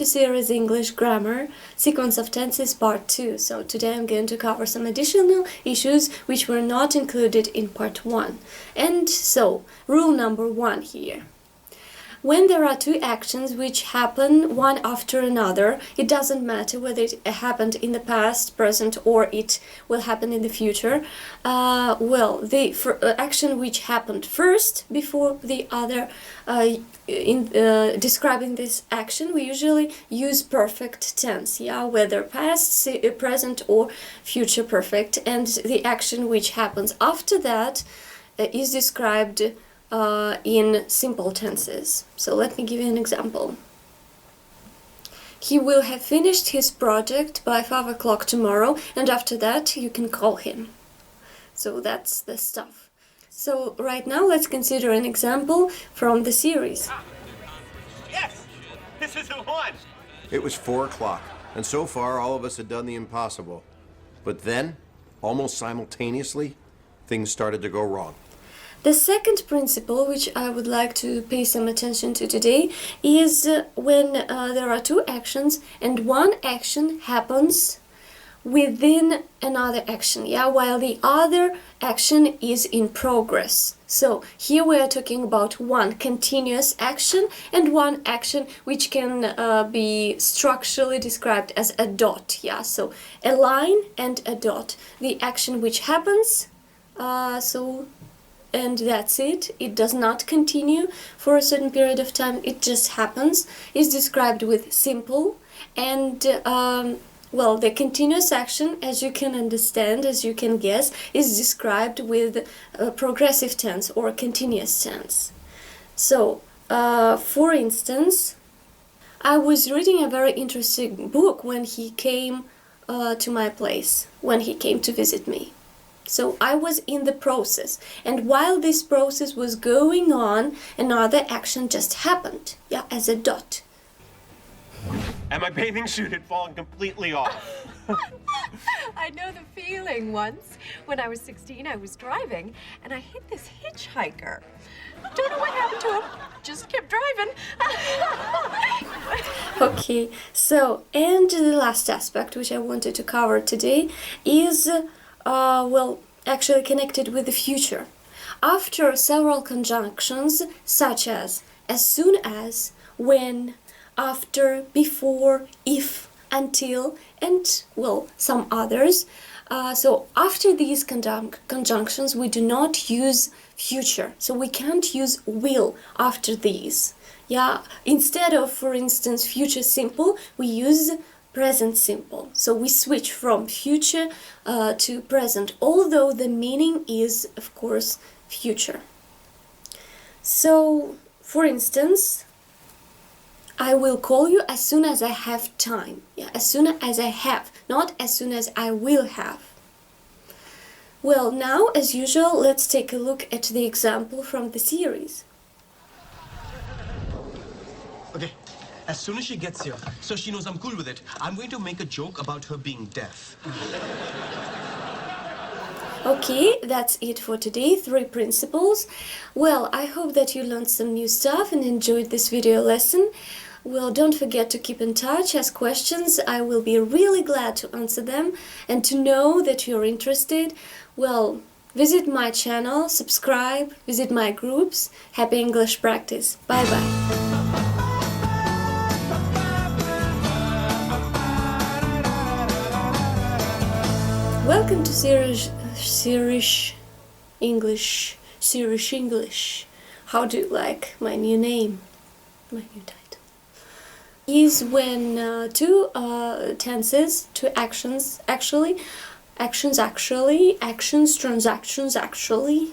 series English Grammar, Sequence of Tenses Part 2. So today I'm going to cover some additional issues which were not included in Part 1. And so, rule number 1 here. When there are two actions which happen one after another, it doesn't matter whether it happened in the past, present, or it will happen in the future. The action which happened first before the other, in describing this action, we usually use perfect tense, whether past, present, or future perfect. And the action which happens after that is described in simple tenses. So let me give you an example. He will have finished his project by 5 o'clock tomorrow, and after that you can call him. So that's the stuff. So right now let's consider an example from the series. Yes! This is the one! It was 4 o'clock, and so far all of us had done the impossible. But then, almost simultaneously, things started to go wrong. The second principle, which I would like to pay some attention to today, is when there are two actions and one action happens within another action, while the other action is in progress. So here we are talking about one continuous action and one action which can be structurally described as a dot, so a line and a dot. The action which happens, and that's it. It does not continue for a certain period of time. It just happens. Is described with simple and the continuous action, as you can understand, as you can guess, is described with progressive tense or continuous tense. So, for instance, I was reading a very interesting book when he came to my place, when he came to visit me. So I was in the process, and while this process was going on, another action just happened, as a dot. And my bathing suit had fallen completely off. I know the feeling. Once, when I was 16, I was driving, and I hit this hitchhiker. Don't know what happened to him, just kept driving. Okay, so, and the last aspect which I wanted to cover today is actually connected with the future. After several conjunctions such as soon as, when, after, before, if, until, and some others. So after these conjunctions we do not use future. So we can't use will after these. Instead of, for instance, future simple, we use present simple. So we switch from future to present, although the meaning is, of course, future. So, for instance, I will call you as soon as I have time. As soon as I have, not as soon as I will have. Well, now, as usual, let's take a look at the example from the series. Okay. As soon as she gets here, so she knows I'm cool with it, I'm going to make a joke about her being deaf. Okay, that's it for today, 3 principles. Well, I hope that you learned some new stuff and enjoyed this video lesson. Well, don't forget to keep in touch, ask questions. I will be really glad to answer them and to know that you're interested. Well, visit my channel, subscribe, visit my groups. Happy English practice. Bye-bye. Welcome to Serious English. How do you like my new name? My new title is when two tenses, two actions, transactions, actually